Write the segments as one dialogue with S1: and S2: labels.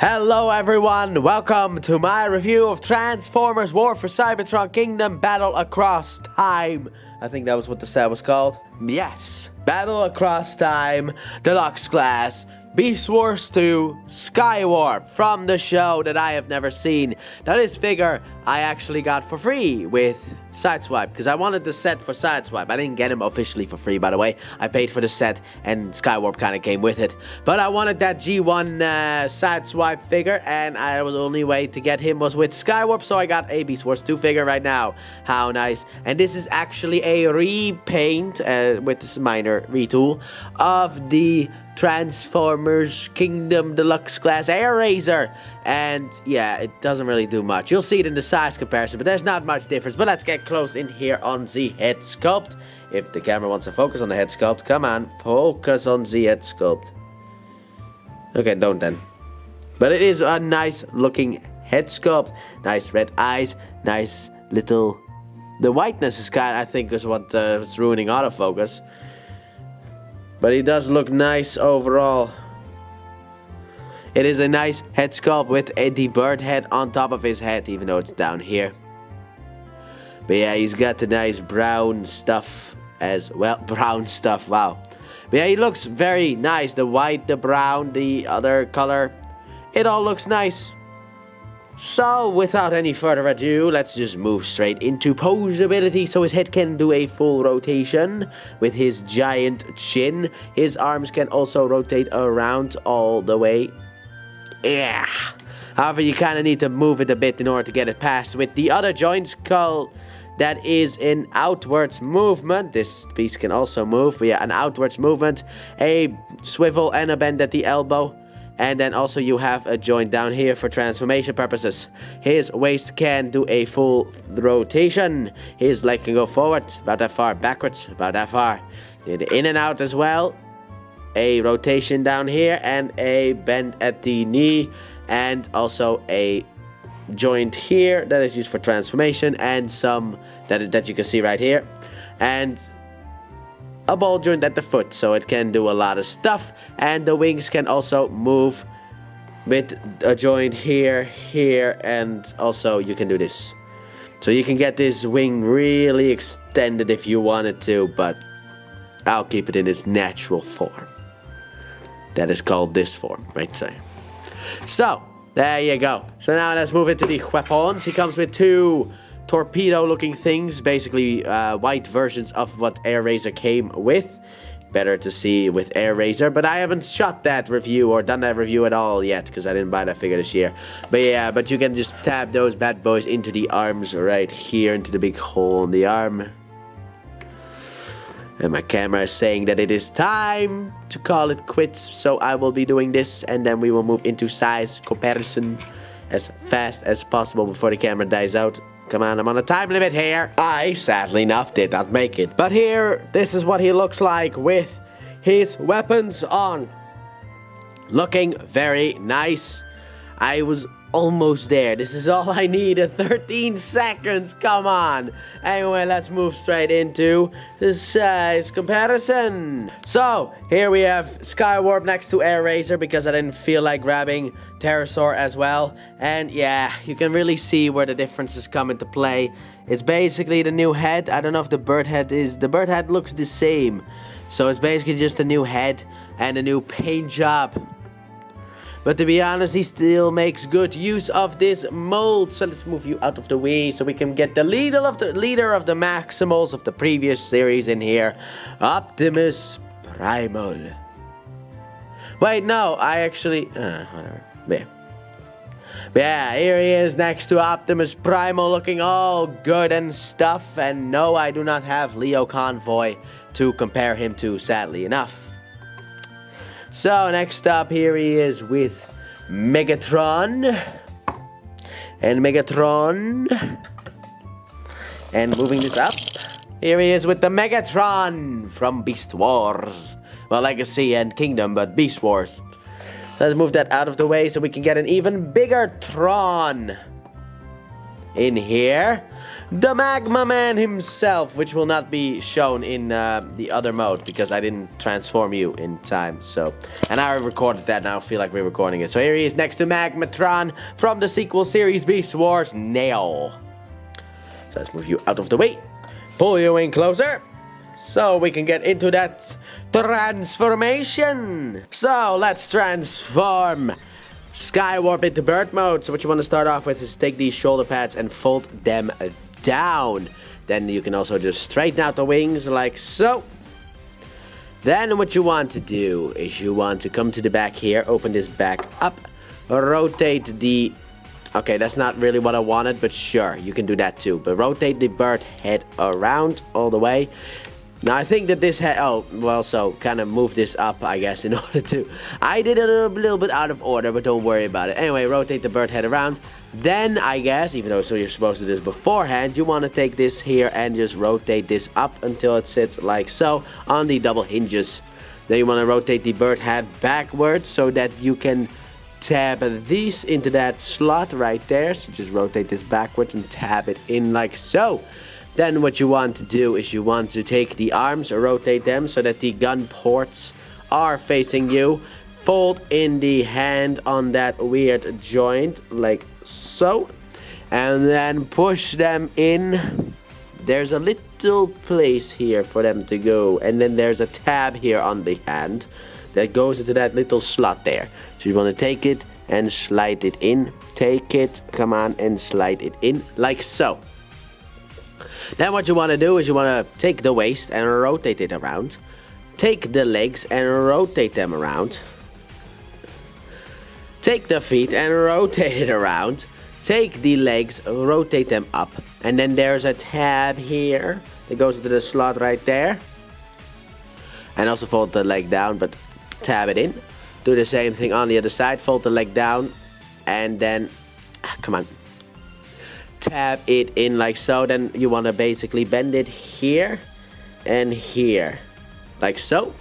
S1: Hello everyone, welcome to my review of Transformers War for Cybertron Kingdom Battle Across Time. I think that was what the set was called. Yes, Battle Across Time, Deluxe Class, Beast Wars 2 Skywarp from the show that I have never seen. Now this figure I actually got for free with Sideswipe because I wanted the set for Sideswipe. I didn't get him officially for free, by the way. I paid for the set and Skywarp kind of came with it. But I wanted that G1 Sideswipe figure, and the only way to get him was with Skywarp, so I got a Beast Wars 2 figure right now. How nice. And this is actually a repaint with this minor retool of the Transformers Kingdom Deluxe Class Air Razor. And yeah, it doesn't really do much. You'll see it in the size comparison, but there's not much difference. But let's get close in here on the head sculpt. If the camera wants to focus on the head sculpt, come on, focus on the head sculpt. Okay, don't then. But it is a nice looking head sculpt. Nice red eyes, nice little... The whiteness is I think is what is ruining autofocus. But he does look nice overall. It is a nice head sculpt with the bird head on top of his head, even though it's down here. But yeah, he's got the nice brown stuff as well. Brown stuff, wow. But yeah, he looks very nice. The white, the brown, the other color. It all looks nice. So, without any further ado, let's just move straight into posability so his head can do a full rotation with his giant chin. His arms can also rotate around all the way. Yeah. However, you kind of need to move it a bit in order to get it past with the other joint skull that is in outwards movement. This piece can also move, but yeah, an outwards movement, a swivel and a bend at the elbow. And then also you have a joint down here for transformation purposes. His waist can do a full rotation. His leg can go forward, about that far, backwards, about that far. In and out as well. A rotation down here and a bend at the knee. And also a joint here that is used for transformation. And some that you can see right here. And a ball joint at the foot, so it can do a lot of stuff. And the wings can also move with a joint here, and also you can do this. So you can get this wing really extended if you wanted to, but I'll keep it in its natural form. That is called this form, right there. So, there you go. So now let's move into the weapons. He comes with two torpedo looking things, basically white versions of what Air Razor came with. Better to see with Air Razor, but I haven't shot that review or done that review at all yet because I didn't buy that figure this year. But yeah, but you can just tab those bad boys into the arms right here, into the big hole in the arm. And my camera is saying that it is time to call it quits, so I will be doing this, and then we will move into size comparison as fast as possible before the camera dies out. Come on, I'm on a time limit here. I, sadly enough, did not make it. But here, this is what he looks like with his weapons on. Looking very nice. I was almost there. This is all I needed. 13 seconds, come on. Anyway, let's move straight into the size comparison. So, here we have Skywarp next to Air Razor because I didn't feel like grabbing Pterosaur as well. And yeah, you can really see where the differences come into play. It's basically the new head. I don't know if the bird head is... The bird head looks the same. So it's basically just a new head and a new paint job. But to be honest, he still makes good use of this mold. So let's move you out of the way so we can get the leader of the Maximals of the previous series in here. Optimus Primal. Wait, no, I actually... whatever. There. But yeah, here he is next to Optimus Primal looking all good and stuff. And no, I do not have Leo Convoy to compare him to, sadly enough. So, next up, here he is with Megatron. And moving this up, here he is with the Megatron from Beast Wars. Well, Legacy and Kingdom, but Beast Wars. So let's move that out of the way so we can get an even bigger Tron. in here the Magma Man himself, which will not be shown in the other mode because I didn't transform you in time. So, and I recorded that, and I feel like we're recording it. So here he is next to Magmatron from the sequel series Beast Wars Nail. So let's move you out of the way, pull you in closer, so we can get into that transformation. So let's transform Skywarp into bird mode. So what you want to start off with is take these shoulder pads and fold them down. Then you can also just straighten out the wings like so. Then what you want to do is you want to come to the back here, open this back up, rotate the... Okay, that's not really what I wanted, but sure, you can do that too. But rotate the bird head around all the way. Now, I think that this head... Oh, well, so kind of move this up, I guess, in order to... I did it a little bit out of order, but don't worry about it. Anyway, rotate the bird head around. Then, I guess, even though so you're supposed to do this beforehand, you want to take this here and just rotate this up until it sits like so on the double hinges. Then you want to rotate the bird head backwards so that you can tab these into that slot right there. So just rotate this backwards and tab it in like so. Then what you want to do is you want to take the arms, rotate them so that the gun ports are facing you. Fold in the hand on that weird joint like so. And then push them in. There's a little place here for them to go. And then there's a tab here on the hand that goes into that little slot there. So you want to take it and slide it in. Take it, come on, and slide it in like so. Then what you want to do is you want to take the waist and rotate it around. Take the legs and rotate them around. Take the feet and rotate it around. Take the legs, rotate them up. And then there's a tab here that goes into the slot right there. And also fold the leg down, but tab it in. Do the same thing on the other side. Fold the leg down. And then, come on. Tab it in like so. Then you want to basically bend it here and here like so.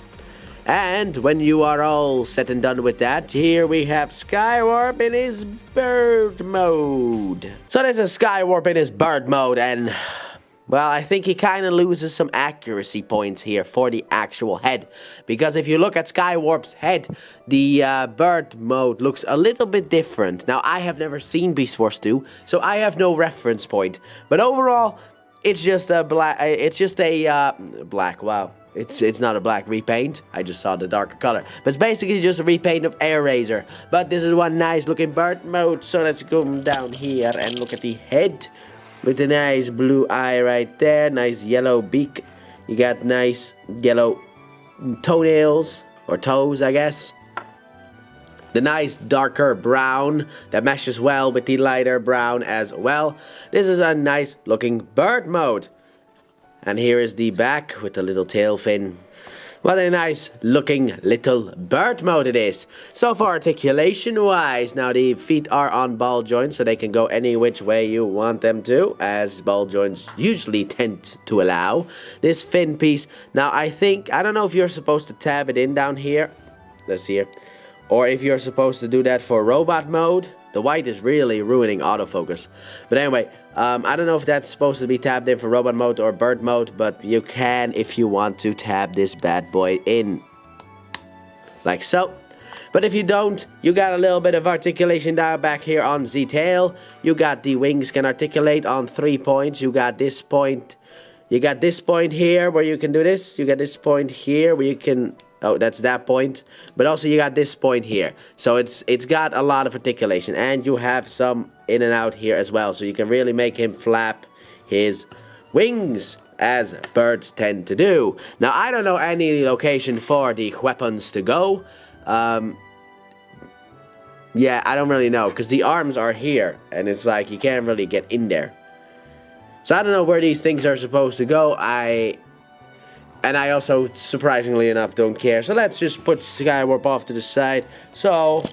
S1: And when you are all set and done with that, here we have Skywarp in his bird mode. So there's a Skywarp in his bird mode, and well, I think he kind of loses some accuracy points here for the actual head. Because if you look at Skywarp's head, the bird mode looks a little bit different. Now, I have never seen Beast Wars 2, so I have no reference point. But overall, it's just a black, black, wow. It's not a black repaint. I just saw the darker color. But it's basically just a repaint of Air Razor. But this is one nice looking bird mode. So let's go down here and look at the head. With a nice blue eye right there. Nice yellow beak. You got nice yellow toenails. Or toes, I guess. The nice darker brown that meshes well with the lighter brown as well. This is a nice looking bird mode. And here is the back with the little tail fin. What a nice looking little bird mode it is. So for articulation wise, now the feet are on ball joints so they can go any which way you want them to, as ball joints usually tend to allow. This fin piece, now I don't know if you're supposed to tab it in down here. Let's see here. Or if you're supposed to do that for robot mode. The white is really ruining autofocus. But anyway, I don't know if that's supposed to be tabbed in for robot mode or bird mode, but you can, if you want to, tab this bad boy in. Like so. But if you don't, you got a little bit of articulation down back here on the tail. You got the wings can articulate on 3 points. You got this point. You got this point here where you can do this. You got this point here where you can... Oh, that's that point. But also you got this point here. So it's got a lot of articulation. And you have some in and out here as well. So you can really make him flap his wings, as birds tend to do. Now, I don't know any location for the weapons to go. Yeah, I don't really know. Because the arms are here. And it's like you can't really get in there. So I don't know where these things are supposed to go. And I also, surprisingly enough, don't care. So let's just put Skywarp off to the side. So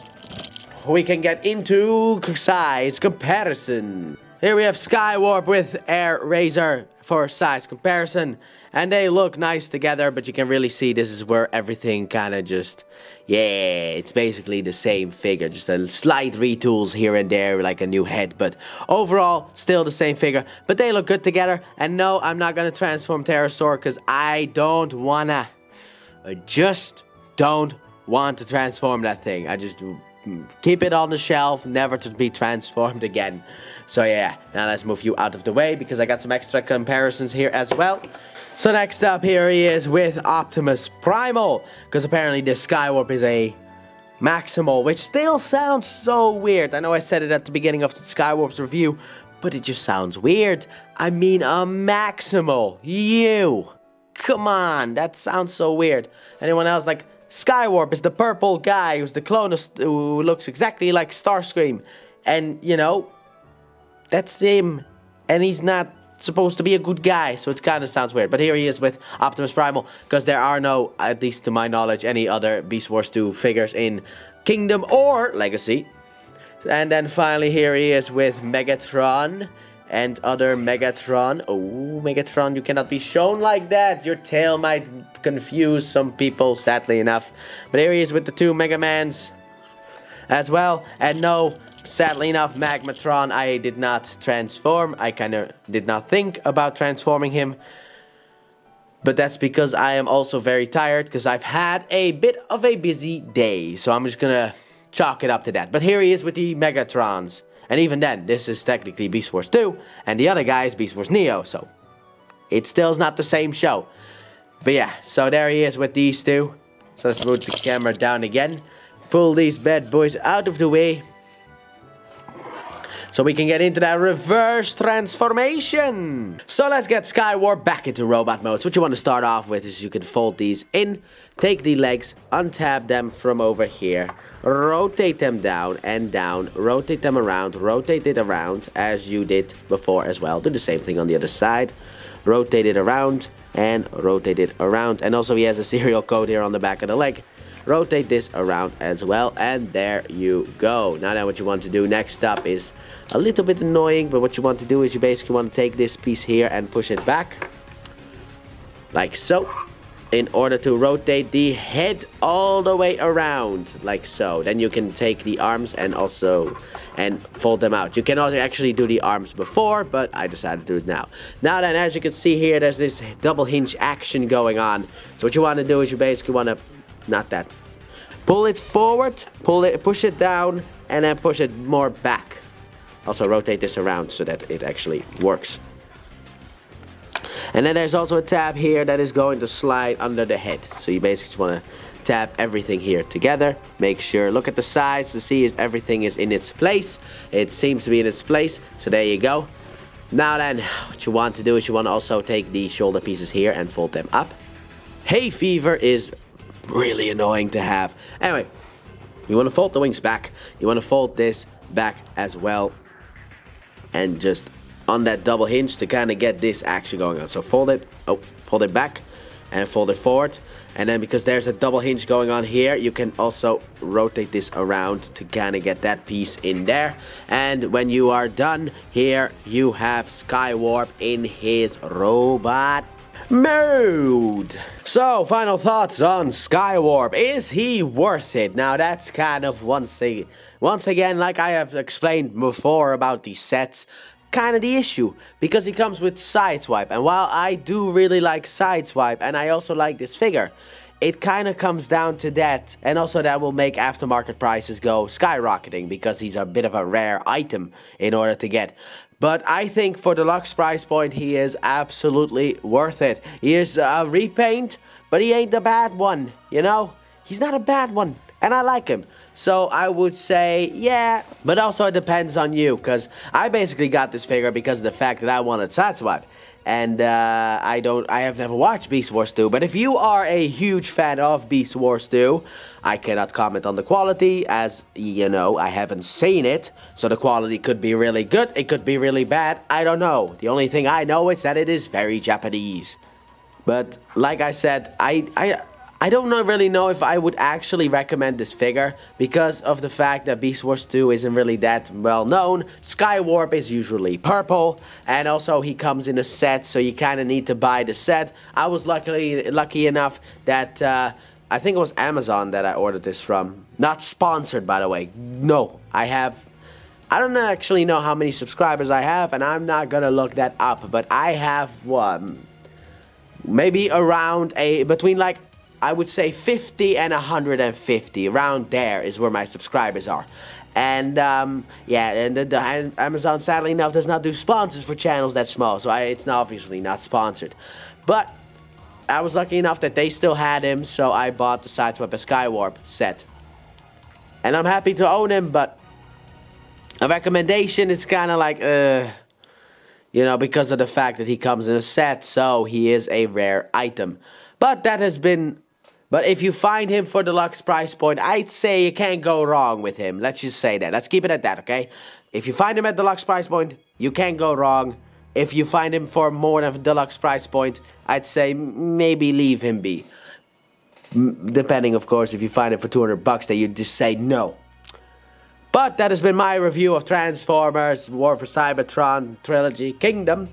S1: we can get into size comparison. Here we have Skywarp with Air Razor for size comparison. And they look nice together, but you can really see this is where everything kind of just... Yeah, it's basically the same figure. Just a slight retools here and there, like a new head. But overall, still the same figure. But they look good together. And no, I'm not going to transform Pterosaur because I don't wanna. I just don't want to transform that thing. I just keep it on the shelf, never to be transformed again. So yeah, now let's move you out of the way because I got some extra comparisons here as well. So next up, here he is with Optimus Primal, because apparently this Skywarp is a Maximal, which still sounds so weird. I know I said it at the beginning of the Skywarp's review, but it just sounds weird. I mean a Maximal, come on, that sounds so weird. Anyone else? Like, Skywarp is the purple guy who's the clone who looks exactly like Starscream, and you know, that's him, and he's not supposed to be a good guy, so it kind of sounds weird. But here he is with Optimus Primal, because there are no, at least to my knowledge, any other Beast Wars 2 figures in Kingdom or Legacy. And then finally here he is with Megatron and other Megatron. Oh, Megatron, you cannot be shown like that. Your tail might confuse some people, sadly enough. But here he is with the two Mega Mans as well. And no, sadly enough, Magmatron, I did not transform. I kind of did not think about transforming him. But that's because I am also very tired, because I've had a bit of a busy day. So I'm just gonna chalk it up to that. But here he is with the Megatrons. And even then, this is technically Beast Wars 2. And the other guy is Beast Wars Neo. So it still is not the same show. But yeah, so there he is with these two. So let's move the camera down again. Pull these bad boys out of the way, so we can get into that reverse transformation. So let's get Skywarp back into robot mode. So what you want to start off with is you can fold these in, take the legs, untab them from over here, rotate them down and down, rotate them around, rotate it around as you did before as well. Do the same thing on the other side. Rotate it around and rotate it around. And also he has a serial code here on the back of the leg. Rotate this around as well, and there you go. Now then, what you want to do next up is a little bit annoying, but what you want to do is you basically want to take this piece here and push it back like so, in order to rotate the head all the way around like so. Then you can take the arms and fold them out. You can also actually do the arms before, but I decided to do it now. Now then, as you can see here, there's this double hinge action going on. So what you want to do is you basically want to pull it forward, push it down, and then push it more back. Also rotate this around so that it actually works. And then there's also a tab here that is going to slide under the head. So you basically just want to tap everything here together. Make sure, look at the sides to see if everything is in its place. It seems to be in its place, so there you go. Now then, what you want to do is you want to also take the shoulder pieces here and fold them up. Hay fever is really annoying to have. Anyway, you want to fold the wings back. You want to fold this back as well, and just on that double hinge to kind of get this action going on. So fold it back and fold it forward, and then because there's a double hinge going on here, you can also rotate this around to kind of get that piece in there. And when you are done, here you have Skywarp in his robot mode. So, final thoughts on Skywarp. Is he worth it? Now, that's kind of once again, like I have explained before about these sets, kind of the issue, because he comes with Sideswipe, and while I do really like Sideswipe, and I also like this figure, it kind of comes down to that, and also that will make aftermarket prices go skyrocketing, because he's a bit of a rare item in order to get. But I think for the Deluxe price point, he is absolutely worth it. He is a repaint, but he ain't the bad one, you know? He's not a bad one, and I like him. So I would say, yeah, but also it depends on you, because I basically got this figure because of the fact that I wanted Sideswipe. And I have never watched Beast Wars 2, but if you are a huge fan of Beast Wars 2, I cannot comment on the quality, as, you know, I haven't seen it, so the quality could be really good, it could be really bad, I don't know. The only thing I know is that it is very Japanese. But, like I said, I I don't really know if I would actually recommend this figure because of the fact that Beast Wars 2 isn't really that well known. Skywarp is usually purple, and also he comes in a set, so you kind of need to buy the set. I was lucky enough that I think it was Amazon that I ordered this from. Not sponsored, by the way. No, I don't actually know how many subscribers I have, and I'm not gonna look that up, but I have one. Maybe around between like, I would say 50 and 150. Around there is where my subscribers are. And yeah, and Amazon, sadly enough, does not do sponsors for channels that small, so it's obviously not sponsored. But I was lucky enough that they still had him, so I bought the Sideswipe Skywarp set. And I'm happy to own him, but a recommendation is kind of like, you know, because of the fact that he comes in a set, so he is a rare item. But that has been... But if you find him for deluxe price point, I'd say you can't go wrong with him. Let's just say that. Let's keep it at that, okay? If you find him at deluxe price point, you can't go wrong. If you find him for more than a deluxe price point, I'd say maybe leave him be. Depending, of course, if you find him for 200 bucks, then you just say no. But that has been my review of Transformers War for Cybertron Trilogy Kingdom.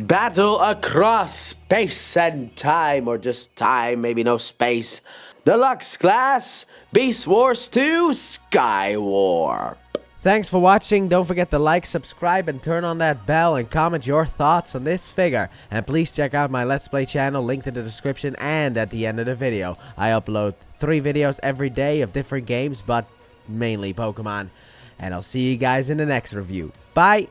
S1: Battle across space and time, or just time, maybe no space. Deluxe class, Beast Wars 2 Skywarp. Thanks for watching. Don't forget to like, subscribe, and turn on that bell, and comment your thoughts on this figure. And please check out my Let's Play channel, linked in the description and at the end of the video. I upload 3 videos every day of different games, but mainly Pokemon. And I'll see you guys in the next review. Bye!